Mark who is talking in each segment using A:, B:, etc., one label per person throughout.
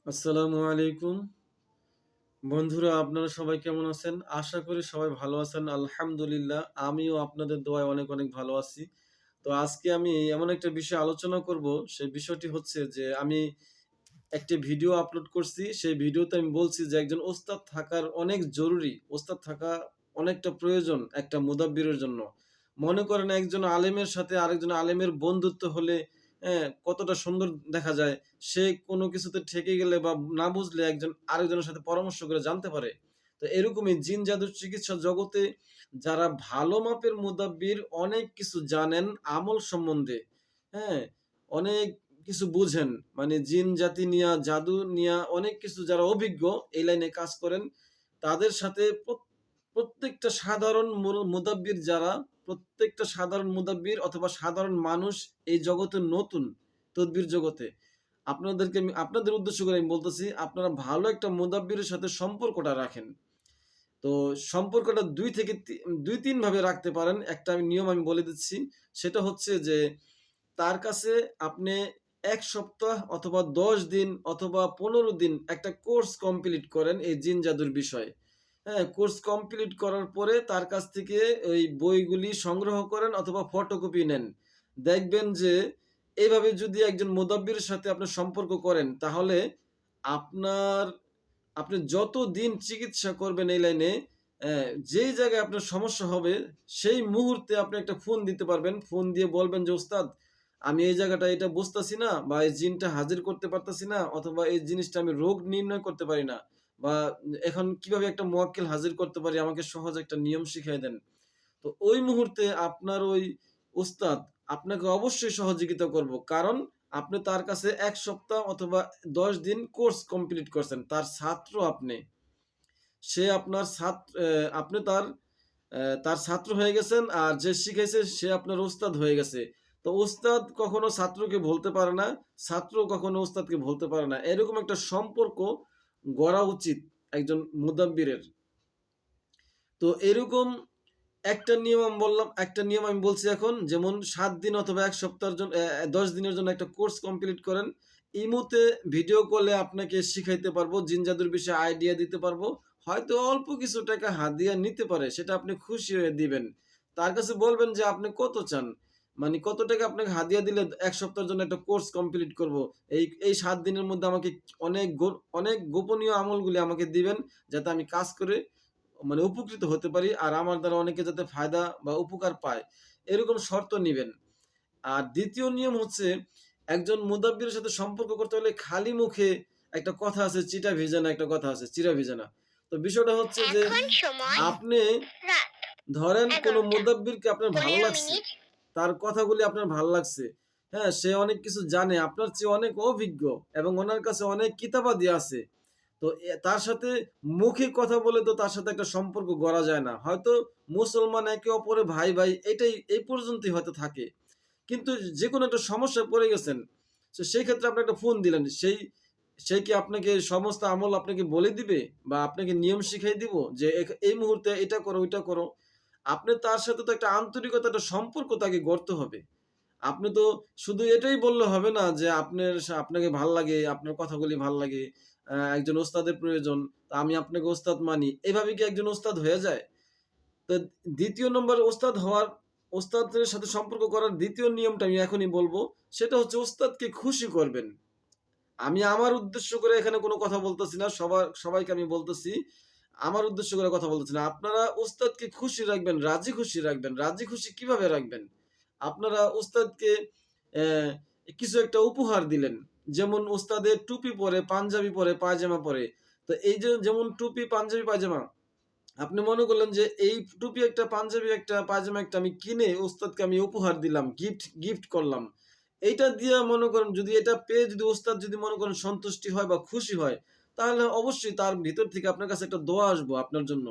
A: আসসালামু আলাইকুম বন্ধুরা, আপনারা সবাই কেমন আছেন? আশা করি সবাই ভালো আছেন। আলহামদুলিল্লাহ, আমিও আপনাদের দোয়ায় অনেক অনেক ভালো আছি। তো আজকে আমি এমন একটা বিষয় আলোচনা করব। সেই বিষয়টি হচ্ছে যে আমি একটি ভিডিও আপলোড করছি। সেই ভিডিওতে আমি বলছি যে একজন ওস্তাদ থাকার অনেক জরুরি। ওস্তাদ থাকা অনেকটা প্রয়োজন একটা মুদাব্বিরের জন্য। মনে করেন একজন আলেমের সাথে আরেকজন আলেমের বন্ধুত্ব হলে কতটা সুন্দর দেখা যায়। সে কোনো কিছুতে ঠেকে গেলে বা না বুঝলে একজন আরেকজনের সাথে পরামর্শ করে জানতে পারে। তো এরকমই জিন জাদুর চিকিৎসা জগতে যারা ভালো মাপের মুদাব্বির অনেক কিছু জানেন আমল সম্বন্ধে, হ্যাঁ? অনেক কিছু বুঝেন। মানে জিন জাতি নিয়া, জাদু নিয়া অনেক কিছু যারা অভিজ্ঞ এই লাইনে কাজ করেন, তাদের সাথে প্রত্যেকটা সাধারণ মুদাব্বির যারা, প্রত্যেকটা সাধারণ মুদাব্বির অথবা সাধারণ মানুষ এই জগতে নতুন, তদবির জগতে। আপনাদের উদ্দেশ্য করে আমি বলতেছি, আপনারা ভালো একটা মুদাব্বিরের সাথে সম্পর্কটা রাখেন। তো সম্পর্কটা ২-৩ ভাবে রাখতে পারেন। একটা নিয়ম আমি বলে দিচ্ছি। সেটা হচ্ছে যে তার কাছে আপনি ১ সপ্তাহ অথবা ১০ দিন অথবা ১৫ দিন একটা কোর্স কমপ্লিট করেন এই জিন জাদুর বিষয়ে। হ্যাঁ? কোর্স কমপ্লিট করার পরে তার কাছ থেকে ওই বইগুলি সংগ্রহ করেন অথবা ফটোকপি নেন। দেখবেন যে এভাবে যদি একজন মুদাব্বিরের সাথে আপনি সম্পর্ক করেন, তাহলে আপনার আপনি যতদিন চিকিৎসা করবেন এই লাইনে, যেই জায়গায় আপনার সমস্যা হবে সেই মুহূর্তে আপনি একটা ফোন দিতে পারবেন। ফোন দিয়ে বলবেন যে, "ওস্তাদ, আমি এই জায়গাটা এটা বুঝতাছি না বা এই জিনটা হাজির করতে পারতাছি না অথবা এই জিনিসটা আমি রোগ নির্ণয় করতে পারি না বা এখন কিভাবে একটা মুয়াক্কিল হাজির করতে পারি, আমাকে সহজ একটা নিয়ম শিখাই দেন।" তো ওই মুহূর্তে আপনার ওই উস্তাদ আপনাকে অবশ্যই সহযোগিতা করব। কারণ আপনি তার কাছে ১ সপ্তাহ অথবা ১০ দিন কোর্স কমপ্লিট করছেন। তার ছাত্র আপনি। সে আপনার আপনি তার ছাত্র হয়ে গেছেন, আর যে শিখাইছে সে আপনার ওস্তাদ হয়ে গেছে। তো ওস্তাদ কখনো ছাত্রকে ভুলতে পারে না, ছাত্র কখনো ওস্তাদকে ভুলতে পারে না। এরকম একটা সম্পর্ক গড়া উচিত একজন মুদাব্বিরের। তো এরকম একটা নিয়ম আমি বলছি এখন, যেমন ৭ দিন অথবা ১ সপ্তাহের জন্য ১০ দিনের জন্য একটা কোর্স কমপ্লিট করেন। ইমোতে ভিডিও কলে আপনাকে শিখাইতে পারবো, জিন জাদুর বিষয়ে আইডিয়া দিতে পারবো। হয়তো অল্প কিছু টাকা হাদিয়া নিতে পারে, সেটা আপনি খুশি হয়ে দিবেন। তার কাছে বলবেন যে আপনি কত চান? মানে কত টাকা আপনাকে হাদিয়া দিলে ১ সপ্তাহের জন্য একটা কোর্স কমপ্লিট করব। এই ৭ দিনের মধ্যে আমাকে অনেক গোপনীয় আমলগুলি আমাকে দিবেন, যাতে আমি কাজ করে মানে উপকৃত হতে পারি আর আমার দ্বারা অনেকে যাতে ফায়দা বা উপকার পায়, এরকম শর্ত নিবেন। আর ২য় নিয়ম হচ্ছে, একজন মুদাব্বিরের সাথে সম্পর্ক করতে হলে খালি মুখে একটা কথা আছে, চিটা ভিজে না, একটা কথা আছে চিরা ভিজে না। তো বিষয়টা হচ্ছে যে
B: এখন সময়
A: আপনি
B: রাত
A: ধরেন কোনো
B: ১১টা
A: মুদাব্বিরকে আপনার ভালো
B: ১৫
A: লাগছে।
B: মিনিট।
A: তার কথাগুলি আপনার ভাল লাগছে। হ্যাঁ? সে অনেক কিছু জানে, আপনার চেয়ে অনেক অভিজ্ঞ এবং উনার কাছে অনেক কিতাবাদি আছে। তো তার সাথে মুখে কথা বলে তো তার সাথে একটা সম্পর্ক গড়া যায় না। হয়তো মুসলমান একে অপরের ভাই, ভাই এই পর্যন্তই হয়তো থাকে। কিন্তু যেকোনো একটা সমস্যায় পড়ে গেছেন। তো সেই ক্ষেত্রে আপনি একটা ফোন দিলেন। সে কি আপনাকে সমস্ত আমল আপনাকে বলে দিবে? বা আপনাকে নিয়ম শিখাই দিব? যে এই মুহূর্তে এটা করো, ওইটা করো। আপনি তার সাথে তো একটা আন্তরিকতা, একটা সম্পর্ক তাকে গড়তে হবে। আপনি তো শুধু এটাই বললে হবে না যে আপনাকে ভাল লাগে, আপনার কথাগুলি ভাল লাগে। একজন ওস্তাদের প্রয়োজন। তো আমি আপনাকে ওস্তাদ মানি। এভাবে কি একজন ওস্তাদ হয়ে যায়? তো ২য় নম্বর ওস্তাদের সাথে সম্পর্ক করার ২য় নিয়মটা আমি এখনই বলব। সেটা হচ্ছে ওস্তাদকে খুশি করবেন। আমি আমার উদ্দেশ্য করে এখানে কোনো কথা বলতেছি না। সবাইকে আমি বলতেছি, আমার উদ্দেশ্য করে কথা বলতেছি না। আপনারা উস্তাদকে খুশি রাখবেন, রাজি খুশি রাখবেন। রাজি খুশি কিভাবে রাখবেন? আপনারা উস্তাদকে কিছু একটা উপহার দিলেন। যেমন উস্তাদের টুপি পরে, পাঞ্জাবি পরে, পায়জামা পরে। তো এই যে যেমন টুপি, পাঞ্জাবি, পায়জামা, আপনি মনে করলেন যে এই টুপি একটা, পাঞ্জাবি একটা, পায়জামা একটা আমি কিনে ওস্তাদকে আমি উপহার দিলাম, গিফট করলাম। এইটা দিয়া মনে করেন যদি এটা পেয়ে যদি ওস্তাদ যদি মনে করেন সন্তুষ্টি হয় বা খুশি হয়, তাহলে অবশ্যই তার ভিতর থেকে আপনার কাছে একটা দোয়া আসবো আপনার জন্য।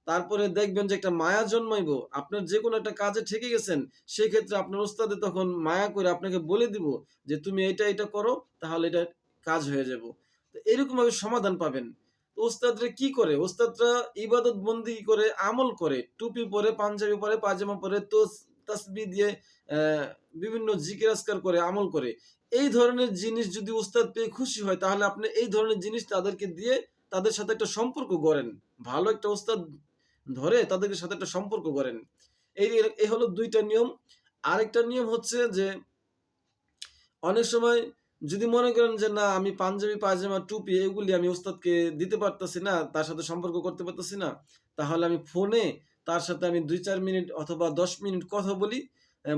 A: তারপরে দেখবেন যে একটা মায়া জন্মাইবো। আপনার যেকোনো একটা কাজে ঠেকে গেছেন, সেক্ষেত্রে আপনার ওস্তাদে তখন মায়া করে আপনাকে বলে দিব যে, "তুমি এটা করো, তাহলে এটা কাজ হয়ে যাবো।" তো এরকমভাবে সমাধান পাবেন। ওস্তাদরা কি করে? ওস্তাদরা ইবাদত বন্দেগি করে, আমল করে। টুপি পরে, পাঞ্জাবি পরে, পায়জামা পরে, তাসবিহ দিয়ে বিভিন্ন জিকির আজকার করে, আমল করে। এই ধরনের জিনিস যদি উস্তাদ পেয়ে খুশি হয়, তাহলে আপনি এই ধরনের জিনিস তাদেরকে দিয়ে তাদের সাথে একটা সম্পর্ক গড়েন। ভালো একটা উস্তাদ ধরে তাদের সাথে একটা সম্পর্ক গড়েন। এই হলো ২ টা নিয়ম। আরেকটা নিয়ম হচ্ছে যে অনেক সময় যদি মনে করেন যে না আমি পাঞ্জাবি, পায়জামা, টুপি এগুলি আমি উস্তাদকে দিতে পারতেছি না, তার সাথে সম্পর্ক করতে পারতেছি না, তাহলে আমি ফোনে তার সাথে আমি ২-৪ মিনিট অথবা ১০ মিনিট কথা বলি।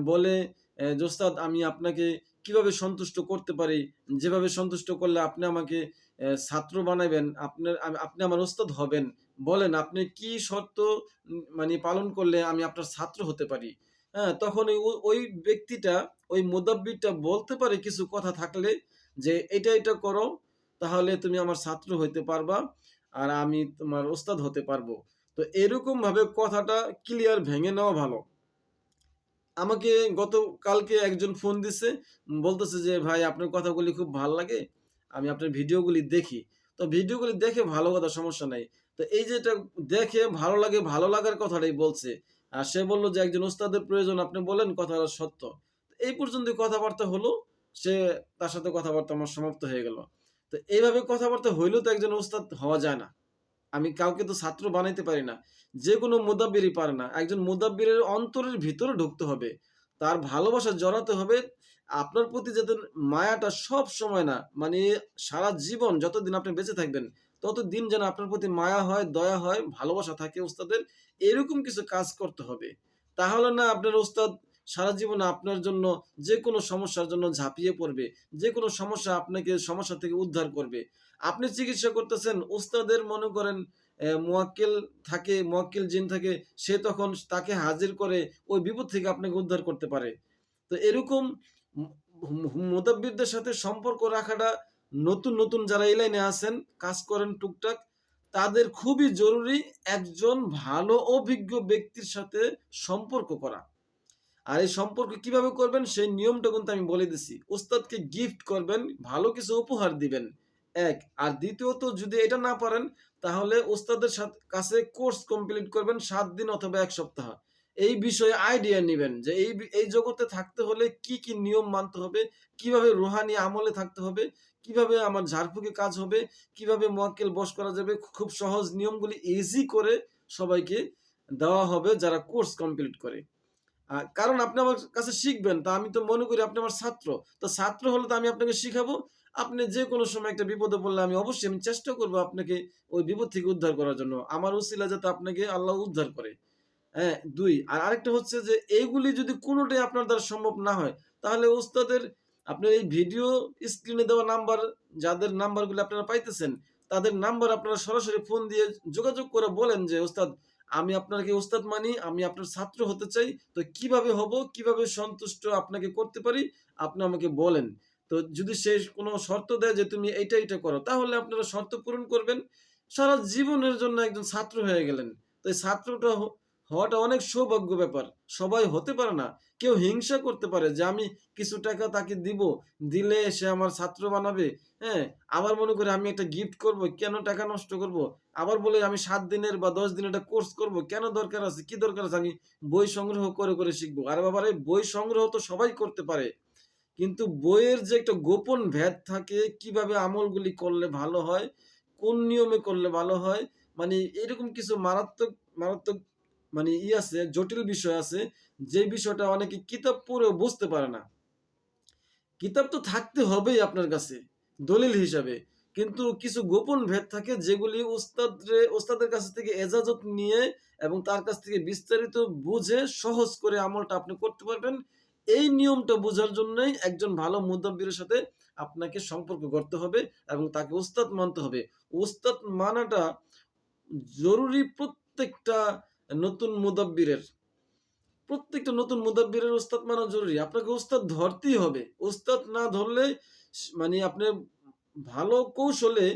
A: বলে যে ওস্তাদ আমি আপনাকে কিভাবে সন্তুষ্ট করতে পারি? যেভাবে সন্তুষ্ট করলে আপনি আমাকে ছাত্র বানাইবেন, আপনি আমার ওস্তাদ হবেন। বলেন আপনি কি শর্ত মানে পালন করলে আমি আপনার ছাত্র হতে পারি? হ্যাঁ? তখন ওই ব্যক্তিটা ওই মুদাব্বিরটা বলতে পারে কিছু কথা থাকলে যে, "এটা করো, তাহলে তুমি আমার ছাত্র হইতে পারবা। আর আমি তোমার ওস্তাদ হতে পারবো।" তো এরকমভাবে কথাটা ক্লিয়ার ভেঙে নেওয়া ভালো। আমাকে গতকালকে একজন ফোন দিছে। বলতেছে যে, "ভাই আপনার কথাগুলি খুব ভাল লাগে। আমি আপনার ভিডিওগুলি দেখি।" তো ভিডিওগুলি দেখে ভালো কথা, সমস্যা নাই। তো এই যে এটা দেখে ভালো লাগে, ভালো লাগার কথাটাই বলছে। আর সে বলল যে, "একজন ওস্তাদের প্রয়োজন আপনি বললেন, কথাটা সত্য।" এই পর্যন্তই কথাবার্তা হলো। সে তার সাথে কথাবার্তা আমার সমাপ্ত হয়ে গেল। তো এইভাবে কথাবার্তা হইলেও তো একজন ওস্তাদ হওয়া যায় না। আমি কাউকে তো ছাত্র বানাইতে পারি না। যেকোনো মুদাব্বিরই পারে না। একজন মুদাব্বিরের অন্তরের ভিতরে ঢুকতে হবে। তার ভালোবাসা জড়াতে হবে। আপনার প্রতি যাতে মায়াটা সবসময় না, মানে সারা জীবন যতদিন আপনি বেঁচে থাকবেন, ততদিন যেন আপনার প্রতি মায়া হয়, দয়া হয়, ভালোবাসা থাকে উস্তাদের, এরকম কিছু কাজ করতে হবে। তাহলে না আপনার উস্তাদ সারা জীবন আপনার জন্য যেকোনো সমস্যার জন্য ঝাঁপিয়ে পড়বে। যেকোনো সমস্যা আপনাকে সমস্যা থেকে উদ্ধার করবে। আপনি চিকিৎসা করতেছেন, উস্তাদের মনে করেন মোয়াক্কেল থাকে, মোয়াক্কেল জিন থাকে, সে তখন তাকে হাজির করে ওই বিপদ থেকে আপনাকে উদ্ধার করতে পারে। তো এরকম মুদাব্বিরদের সাথে সম্পর্ক রাখাটা নতুন যারা এই লাইনে আছেন, কাজ করেন টুকটাক, তাদের খুবই জরুরি একজন ভালো অভিজ্ঞ ব্যক্তির সাথে সম্পর্ক করা। আর এই সম্পর্ক কিভাবে করবেন সেই নিয়মটা কিন্তু আমি বলে দিছি। উস্তাদকে গিফট করবেন, ভালো কিছু উপহার দিবেন। ১ আর দ্বিতীয়ত যদি এটা না পারেন তাহলে উস্তাদের কাছে কোর্স কমপ্লিট করবেন ৭ দিন অথবা ১ সপ্তাহ। এই বিষয়ে আইডিয়া নিবেন যে এই জগতে থাকতে হলে কি নিয়ম মানতে হবে, কিভাবে রুহানি আমলে থাকতে হবে, কিভাবে আমার ঝাড়ফুঁকে কাজ হবে, কিভাবে মোয়াক্কেল বশ করা যাবে। খুব সহজ নিয়মগুলি ইজি করে সবাইকে দেওয়া হবে যারা কোর্স কমপ্লিট করে। কারণ আপনি আমার কাছে শিখবেন। তা আমি তো মনে করি আপনি আমার ছাত্র। তো ছাত্র হলে তো আমি আপনাকে শিখাবো। আপনি যেকোনো সময় একটা বিপদে পড়লে আমি অবশ্যই চেষ্টা করব আপনাকে ওই বিপদ থেকে উদ্ধার করার জন্য। আমার উসিলায় যাতে আপনাকে আল্লাহ উদ্ধার করে। হ্যাঁ? ২ আর আরেকটা হচ্ছে যে এইগুলি যদি কোনটাই আপনার দ্বারা সম্ভব না হয়, তাহলে ওস্তাদের আপনার এই ভিডিও স্ক্রিনে দেওয়া নাম্বার, যাদের নাম্বারগুলো আপনারা পাইতেছেন, তাদের নাম্বার আপনারা সরাসরি ফোন দিয়ে যোগাযোগ করে বলেন যে, "ওস্তাদ আমি আপনাকে ওস্তাদ মানি, আমি আপনার ছাত্র হতে চাই। তো কিভাবে হব? কিভাবে সন্তুষ্ট আপনাকে করতে পারি? আপনি আমাকে বলেন।" তো যদি সে কোনো শর্ত দেয় যে, "তুমি এইটা করো।" তাহলে আপনারা শর্ত পূরণ করবেন। সারা জীবনের জন্য একজন ছাত্র হয়ে গেলেন। তো এই ছাত্রটা হওয়াটা অনেক সৌভাগ্য ব্যাপার। সবাই হতে পারে না। কেউ হিংসা করতে পারে যে আমি কিছু টাকা তাকে দিব, দিলে সে আমার ছাত্র বানাবে। হ্যাঁ? আবার মনে করে আমি একটা গিফট করব, কেন টাকা নষ্ট করব? আবার বলে আমি ৭ দিনের বা ১০ দিনের একটা কোর্স করব। কেন দরকার আছে? কি দরকার আছে? আমি বই সংগ্রহ করে শিখব। আরে বাবারে বই সংগ্রহ তো সবাই করতে পারে। কিন্তু বইয়ের যে একটা গোপন ভেদ থাকে, কিভাবে আমলগুলি করলে ভালো হয়, কোন নিয়মে করলে ভালো হয়, মানে এরকম কিছু মারাত্মক মানে আছে, জটিল বিষয় আছে, যে বিষয়টা অনেকে কিতাব পড়েও বুঝতে পারে না। কিতাব তো থাকতে হবেই আপনার কাছে দলিল হিসাবে। কিন্তু কিছু গোপন ভেদ থাকে যেগুলি ওস্তাদের কাছ থেকে এজাজত নিয়ে এবং তার কাছ থেকে বিস্তারিত বুঝে সহজ করে আমলটা আপনি করতে পারবেন। এই নিয়মটা বোঝার জন্যই একজন ভালো মুদাব্বিরের সাথে আপনাকে সম্পর্ক গড়তে হবে এবং তাকে ওস্তাদ মানতে হবে। ওস্তাদ মানাটা জরুরি প্রত্যেকটা নতুন মুদাব্বিরের। প্রত্যেকটা নতুন মুদাব্বিরের ওস্তাদ মানা জরুরি। আপনাকে ওস্তাদ ধরতেই হবে। ওস্তাদ না ধরলে মানে আপনি ভালো কৌশলে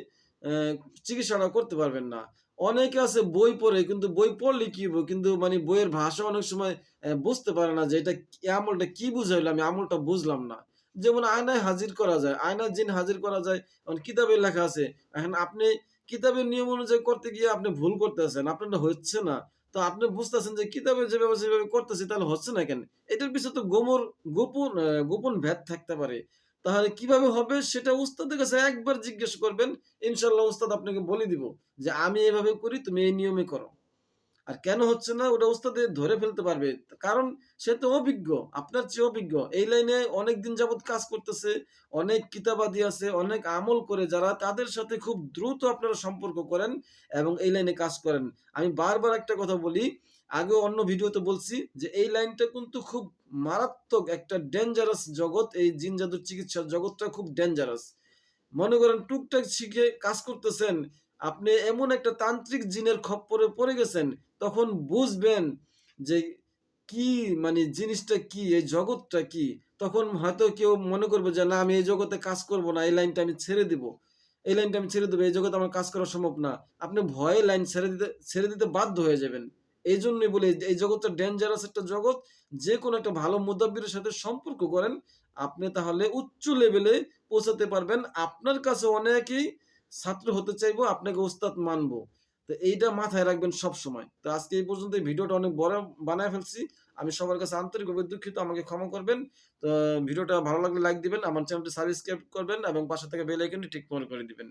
A: চিকিৎসাটা করতে পারবেন না। অনেকে আছে বই পড়ে কিন্তু বই পড়লে কি হইব? কিন্তু মানে বইয়ের ভাষা অনেক সময় বুঝতে পারে না যে এটা এই আমলটা কি বুঝাইলো আমি আমলটা বুঝলাম না। যেমন আয়নায় হাজির করা যায়। আয়নায় জিন হাজির করা যায়। কিতাবে লেখা আছে। এখন আপনি কিতাবের নিয়ম অনুযায়ী করতে গিয়ে আপনি ভুল করতেছেন। আপনারটা হচ্ছে না। তো আপনি বুঝতেছেন যে কিতাবে যেভাবে করতেছি তাহলে হচ্ছে না কেন? এটার পিছে তো গোপন ভেদ থাকতে পারে। তাহলে কিভাবে হবে সেটা উস্তাদের কাছে একবার জিজ্ঞেস করবেন। ইনশাআল্লাহ উস্তাদ আপনাকে বলে দিব যে আমি এভাবে করি, তুমি এই নিয়মে করো। আর কেন হচ্ছে না ওটা উস্তাদে ধরে ফেলতে পারবে। কারণ সে তো অভিজ্ঞ, আপনার চেয়ে অভিজ্ঞ। এই লাইনে অনেকদিন যাবৎ কাজ করতেছে, অনেক কিতাবাদি আছে, অনেক আমল করে যারা, তাদের সাথে খুব দ্রুত আপনারা সম্পর্ক করেন এবং এই লাইনে কাজ করেন। আমি বারবার একটা কথা বলি, আগেও অন্য ভিডিওতে বলছি যে এই লাইনটা কিন্তু খুব মারাত্মক একটা ডেঞ্জারাস জগৎ। এই জিন জাদুর চিকিৎসার জগৎটা খুব ডেঞ্জারাস। মনে করেন টুকটাক শিখে কাজ করতেছেন, আপনি এমন একটা তান্ত্রিক জিনের খপ্পরে পড়ে গেছেন, তখন বুঝবেন যে কি মানে জিনিসটা কি, এই জগৎটা কি। তখন হয়তো কেউ মনে করবে যে না আমি এই জগতে কাজ করব না, এই লাইনটা আমি ছেড়ে দিব, এই লাইনটা আমি ছেড়ে দেবো, এই জগতে আমার কাজ করা সম্ভব না। আপনি ভয়ে লাইন ছেড়ে দিতে বাধ্য হয়ে যাবেন। এই জন্যই বলি এই জগৎটা ডেঞ্জারাস একটা জগৎ। যে কোনো একটা ভালো মুদাব্বিরের সাথে সম্পর্ক করেন, আপনি তাহলে উচ্চ লেভেলে পৌঁছাতে পারবেন। আপনার কাছে অনেকেই ছাত্র হতে চাইবো, আপনাকে ওস্তাদ মানবো। তো এইটা মাথায় রাখবেন সব সময়। তো আজকে এই পর্যন্ত, এই ভিডিওটা অনেক বড় বানায় ফেলছি। আমি সবার কাছে আন্তরিকভাবে দুঃখিত, আমাকে ক্ষমা করবেন। তো ভিডিওটা ভালো লাগলে লাইক দিবেন, আমার চ্যানেলটি সাবস্ক্রাইব করবেন এবং পাশে থাকা বেল আইকনটি ঠিক করে দিবেন।